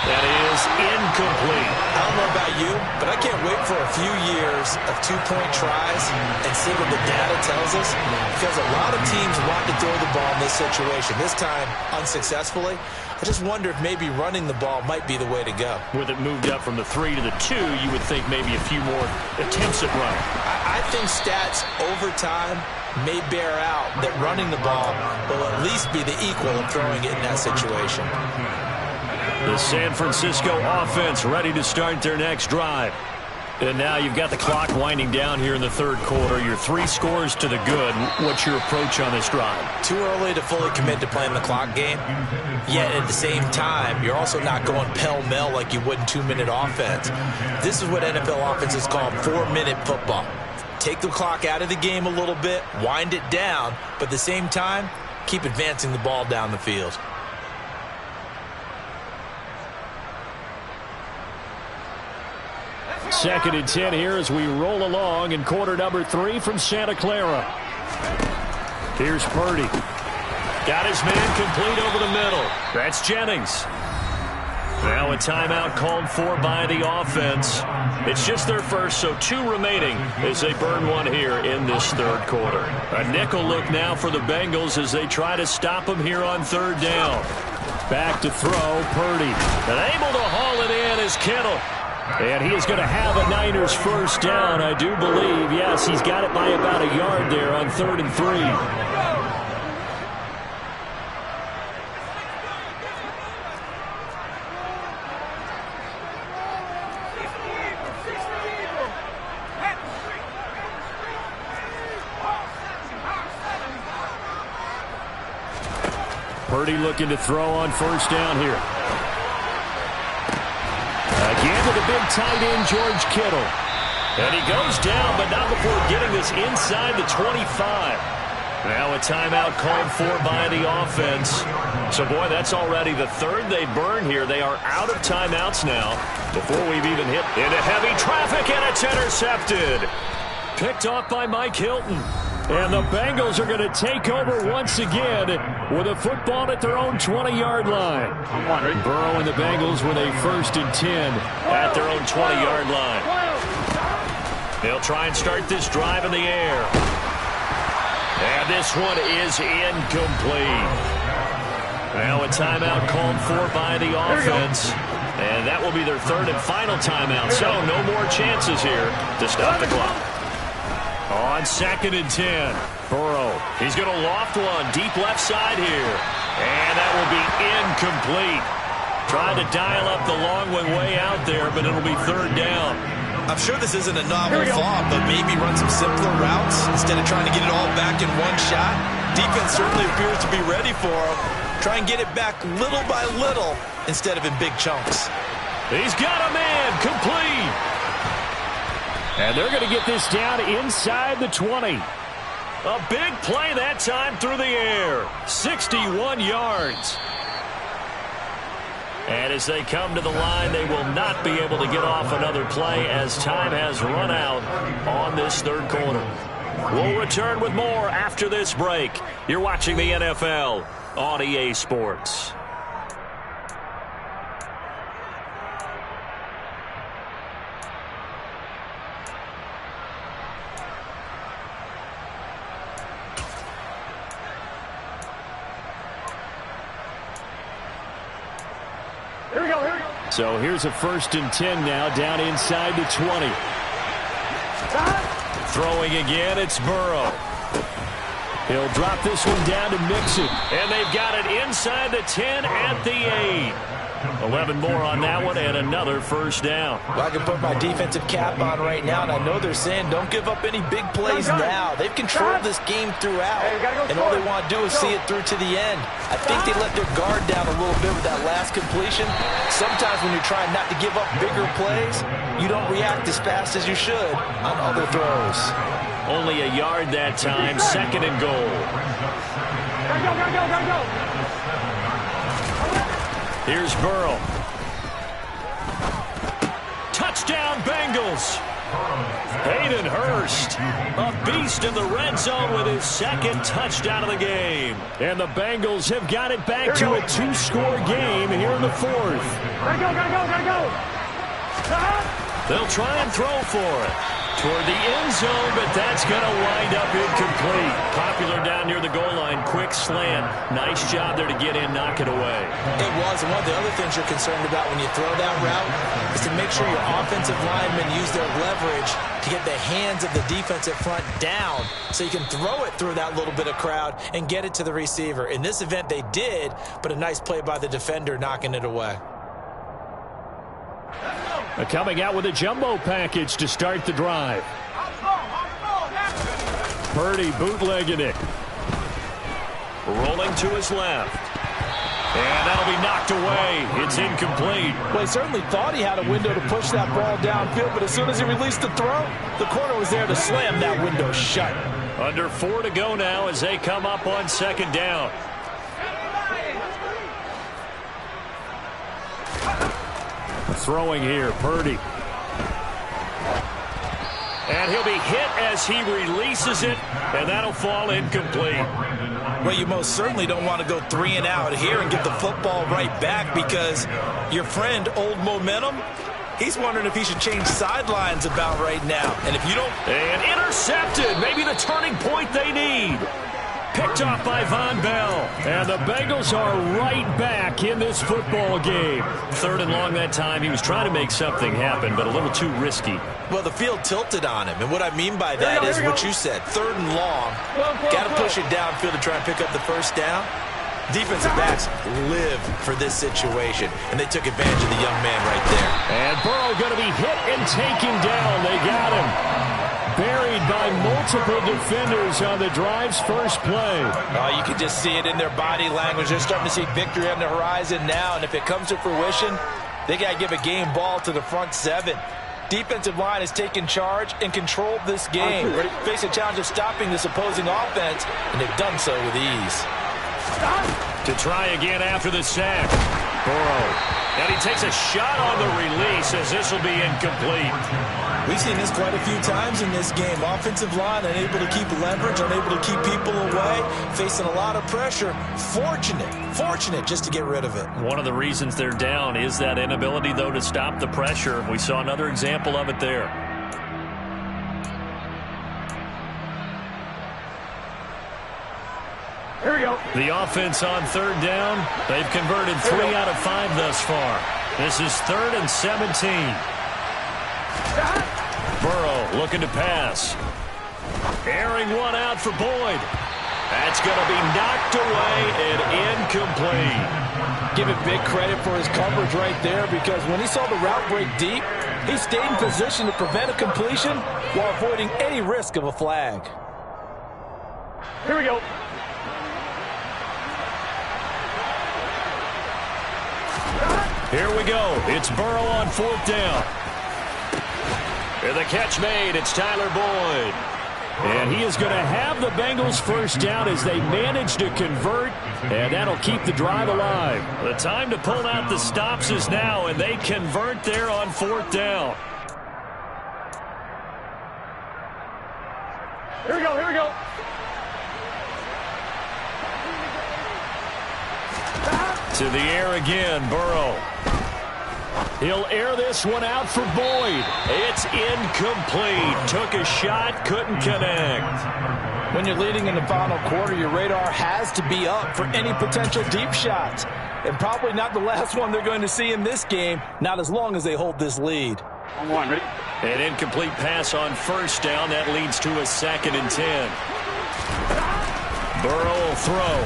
That is incomplete. I don't know about you, but I can't wait for a few years of 2-point tries and see what the data tells us, because a lot of teams want to throw the ball in this situation. This time, unsuccessfully. I just wonder if maybe running the ball might be the way to go. With it moved up from the 3 to the 2, you would think maybe a few more attempts at running. I think stats over time may bear out that running the ball will at least be the equal of throwing it in that situation. The San Francisco offense ready to start their next drive. And now you've got the clock winding down here in the 3rd quarter. Your 3 scores to the good. What's your approach on this drive? Too early to fully commit to playing the clock game. Yet at the same time, you're also not going pell-mell like you would in 2-minute offense. This is what NFL offenses call 4-minute football. Take the clock out of the game a little bit, wind it down, but at the same time, keep advancing the ball down the field. Second and 10 here as we roll along in quarter number 3 from Santa Clara. Here's Purdy. Got his man complete over the middle. That's Jennings. Now a timeout called for by the offense. It's just their first, so 2 remaining as they burn one here in this 3rd quarter. A nickel look now for the Bengals as they try to stop them here on 3rd down. Back to throw, Purdy. And able to haul it in is Kittle. And he is going to have a Niners 1st down, I do believe. Yes, he's got it by about a yard there on 3rd and 3. Purdy looking to throw on 1st down here. Again to the big tight end, George Kittle. And he goes down, but not before getting this inside the 25. Now a timeout called for by the offense. So, boy, that's already the 3rd they burn here. They are out of timeouts now before we've even hit into heavy traffic, and it's intercepted. Picked off by Mike Hilton. And the Bengals are going to take over once again with a football at their own 20-yard line. Burrow and the Bengals with a 1st and 10 at their own 20-yard line. They'll try and start this drive in the air. And this one is incomplete. Now a timeout called for by the offense. And that will be their 3rd and final timeout. So no more chances here to stop the clock. On 2nd and 10, Burrow. He's going to loft one deep left side here. And that will be incomplete. Trying to dial up the long way out there, but it'll be third down. I'm sure this isn't a novel thought, but maybe run some simpler routes instead of trying to get it all back in one shot. Defense certainly appears to be ready for him. Try and get it back little by little instead of in big chunks. He's got a man complete. And they're going to get this down inside the 20. A big play that time through the air. 61 yards. And as they come to the line, they will not be able to get off another play as time has run out on this third quarter. We'll return with more after this break. You're watching the NFL on EA Sports. Here we go. So here's a 1st and 10 now, down inside the 20. Throwing again, it's Burrow. He'll drop this one down to Mixon. And they've got it inside the 10 at the 8. 11 more on that one and another first down. Well, I can put my defensive cap on right now, and I know they're saying don't give up any big plays now. They've controlled this game throughout, and all they want to do is see it through to the end. I think they let their guard down a little bit with that last completion. Sometimes when you're trying not to give up bigger plays, you don't react as fast as you should on other throws. Only a yard that time, 2nd and goal. Gotta go. Here's Burrow. Touchdown, Bengals. Hayden Hurst, a beast in the red zone with his 2nd touchdown of the game. And the Bengals have got it back to a 2-score game here in the 4th. Gotta go. They'll try and throw for it. Toward the end zone, but that's going to wind up incomplete. Popular down near the goal line. Quick slant. Nice job there to get in, knock it away. It was, and one of the other things you're concerned about when you throw that route is to make sure your offensive linemen use their leverage to get the hands of the defensive front down so you can throw it through that little bit of crowd and get it to the receiver. In this event, they did, but a nice play by the defender knocking it away. Coming out with a jumbo package to start the drive. Purdy bootlegging it. Rolling to his left. And that'll be knocked away. It's incomplete. Well, he certainly thought he had a window to push that ball downfield, but as soon as he released the throw, the corner was there to slam that window shut. Under 4 to go now as they come up on 2nd down. Throwing here, Purdy. And he'll be hit as he releases it, and that'll fall incomplete. Well, you most certainly don't want to go 3 and out here and get the football right back because your friend, Old Momentum, he's wondering if he should change sidelines about right now. And if you don't... And intercepted. Maybe the turning point they need. Picked off by Von Bell. And the Bengals are right back in this football game. 3rd and long that time. He was trying to make something happen, but a little too risky. Well, the field tilted on him. And what I mean by that is what you said. 3rd and long. Got to push it downfield to try and pick up the first down. Defensive backs live for this situation. And they took advantage of the young man right there. And Burrow going to be hit and taken down. They got him. Buried by multiple defenders on the drive's first play. Oh, you can just see it in their body language. They're starting to see victory on the horizon now, and if it comes to fruition, they got to give a game ball to the front 7. Defensive line has taken charge and controlled this game. Ready to face a challenge of stopping this opposing offense, and they've done so with ease. To try again after the sack. Burrow. And he takes a shot on the release as this will be incomplete. We've seen this quite a few times in this game. Offensive line unable to keep leverage, unable to keep people away, facing a lot of pressure. Fortunate just to get rid of it. One of the reasons they're down is that inability, though, to stop the pressure. We saw another example of it there. Here we go. The offense on 3rd down. They've converted 3 out of 5 thus far. This is 3rd and 17. Burrow looking to pass. Airing one out for Boyd. That's going to be knocked away and incomplete. Give him big credit for his coverage right there, because when he saw the route break deep, he stayed in position to prevent a completion while avoiding any risk of a flag. Here we go. Here we go. It's Burrow on 4th down. And the catch made. It's Tyler Boyd. And he is going to have the Bengals first down as they manage to convert, and that'll keep the drive alive. The time to pull out the stops is now, and they convert there on 4th down. Here we go, here we go. To the air again, Burrow. He'll air this one out for Boyd. It's incomplete. Took a shot, couldn't connect. When you're leading in the final quarter, your radar has to be up for any potential deep shots. And probably not the last one they're going to see in this game, not as long as they hold this lead. On one, ready? An incomplete pass on 1st down. That leads to a 2nd and 10. Burrow will throw.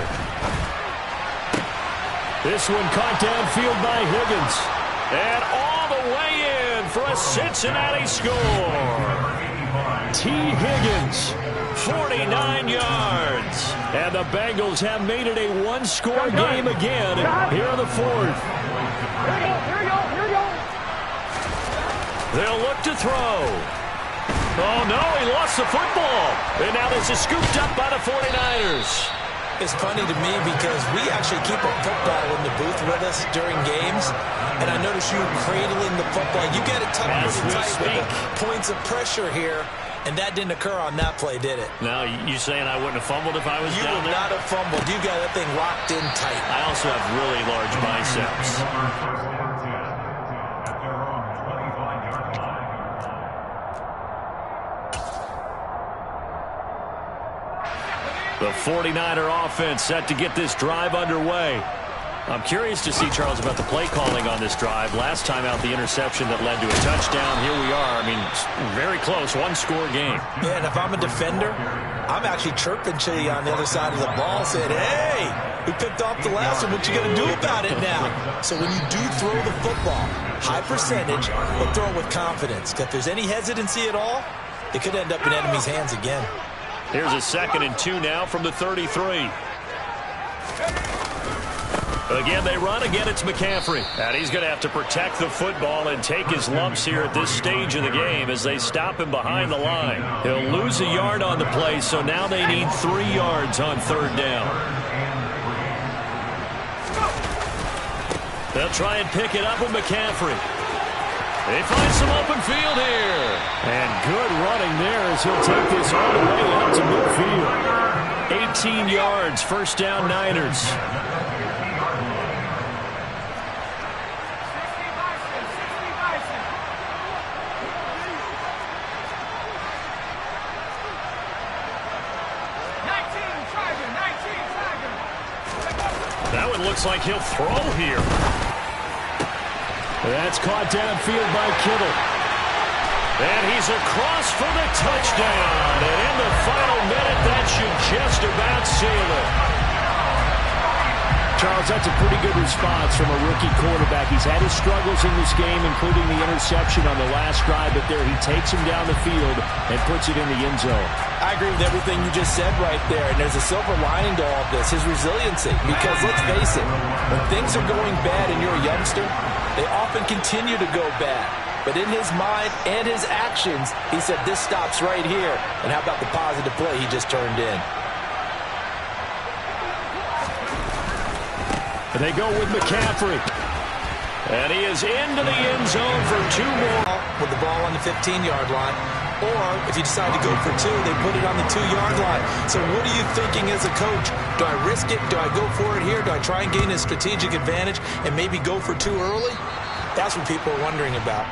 This one caught downfield by Higgins. And all the way in for a Cincinnati score. T. Higgins, 49 yards. And the Bengals have made it a one-score game again here in the 4th. Here we go, here we go, here we go. They'll look to throw. Oh, no, he lost the football. And now this is scooped up by the 49ers. It's funny to me because we actually keep a football in the booth with us during games, and I notice you cradling the football. You get it tucked really tight with the points of pressure here, and that didn't occur on that play, did it? Now, you saying I wouldn't have fumbled if I was down there? You would not have fumbled. You got that thing locked in tight. I also have really large biceps. The 49er offense set to get this drive underway. I'm curious to see, Charles, about the play calling on this drive. Last time out, the interception that led to a touchdown. Here we are. I mean, very close, one-score game. Yeah, and if I'm a defender, I'm actually chirping to you on the other side of the ball, saying, hey, we picked off the last one. What you going to do about it now? So when you do throw the football, high percentage, but throw it with confidence. If there's any hesitancy at all, it could end up in enemy's hands again. Here's a 2nd and 2 now from the 33. Again, they run. Again, it's McCaffrey. And he's going to have to protect the football and take his lumps here at this stage of the game as they stop him behind the line. He'll lose a yard on the play, so now they need 3 yards on 3rd down. They'll try and pick it up with McCaffrey. They find some open field here. And good running there as he'll take this all the way out to midfield. 18 yards, 1st down Niners. That one looks like he'll throw here. That's caught downfield by Kittle. And he's across for the touchdown. And in the final minute, that should just about seal it. Charles, that's a pretty good response from a rookie quarterback. He's had his struggles in this game, including the interception on the last drive, but there he takes him down the field and puts it in the end zone. I agree with everything you just said right there, and there's a silver lining to all of this, his resiliency. Because let's face it, when things are going bad and you're a youngster, they often continue to go bad. But in his mind and his actions, he said, this stops right here. And how about the positive play he just turned in? And they go with McCaffrey. And he is into the end zone for 2 more. With the ball on the 15-yard line. Or if you decide to go for 2, they put it on the 2-yard line. So what are you thinking as a coach? Do I risk it? Do I go for it here? Do I try and gain a strategic advantage and maybe go for 2 early? That's what people are wondering about.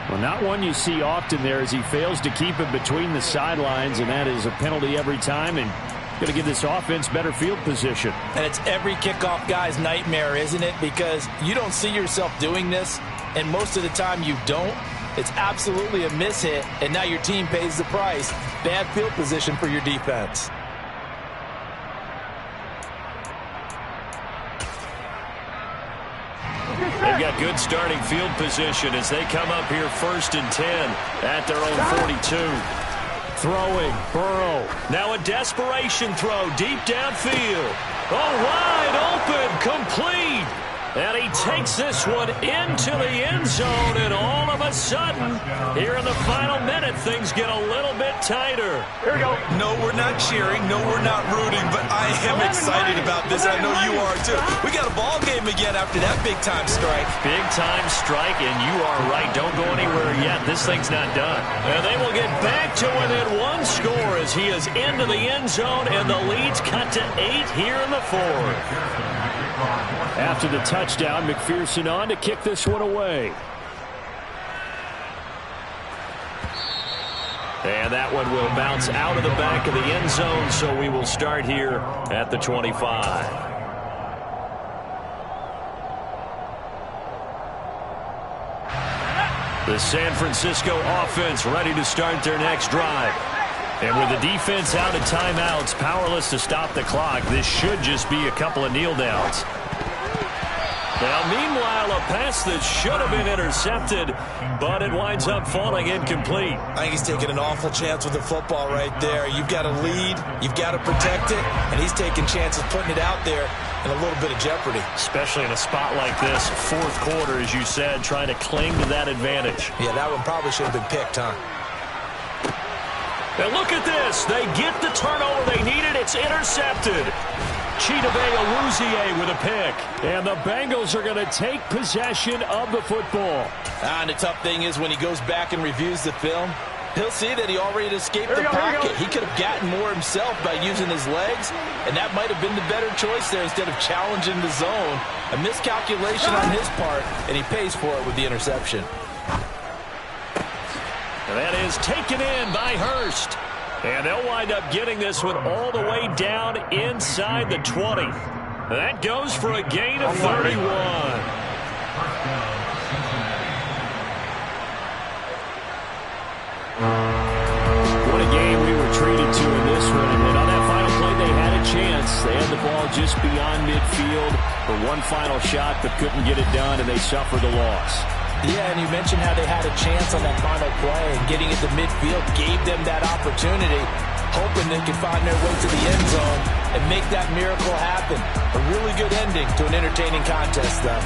Well, not one you see often there as he fails to keep it between the sidelines, and that is a penalty every time, and going to give this offense better field position. And it's every kickoff guy's nightmare, isn't it? Because you don't see yourself doing this, and most of the time you don't. It's absolutely a mishit, and now your team pays the price. Bad field position for your defense. They've got good starting field position as they come up here 1st and 10 at their own 42. Throwing, Burrow. Now a desperation throw deep downfield. Oh, wide open, complete. And he takes this one into the end zone, and all of a sudden, here in the final minute, things get a little bit tighter. Here we go. No, we're not cheering. No, we're not rooting, but I am excited about this. I know you are, too. We got a ball game again after that big-time strike. Big-time strike, and you are right. Don't go anywhere yet. This thing's not done. And they will get back to within one score as he is into the end zone, and the lead's cut to 8 here in the 4th. After the touchdown, McPherson on to kick this one away. And that one will bounce out of the back of the end zone, so we will start here at the 25. The San Francisco offense ready to start their next drive. And with the defense out of timeouts, powerless to stop the clock, this should just be a couple of kneel downs. Now, meanwhile, a pass that should have been intercepted, but it winds up falling incomplete. I think he's taking an awful chance with the football right there. You've got to lead, you've got to protect it, and he's taking chances putting it out there in a little bit of jeopardy. Especially in a spot like this, 4th quarter, as you said, trying to cling to that advantage. Yeah, that one probably should have been picked, huh? And look at this. They get the turnover they needed. It's intercepted. Chidobe Awuzie with a pick. And the Bengals are going to take possession of the football. And the tough thing is when he goes back and reviews the film, he'll see that he already escaped the pocket. He could have gotten more himself by using his legs, and that might have been the better choice there instead of challenging the zone. A miscalculation on his part, and he pays for it with the interception. And that is taken in by Hurst. And they'll wind up getting this one all the way down inside the 20. That goes for a gain of 31. What a game we were treated to in this one. And on that final play, they had a chance. They had the ball just beyond midfield for one final shot, but couldn't get it done, and they suffered the loss. Yeah, and you mentioned how they had a chance on that final play, and getting it to midfield gave them that opportunity, hoping they could find their way to the end zone and make that miracle happen. A really good ending to an entertaining contest, though.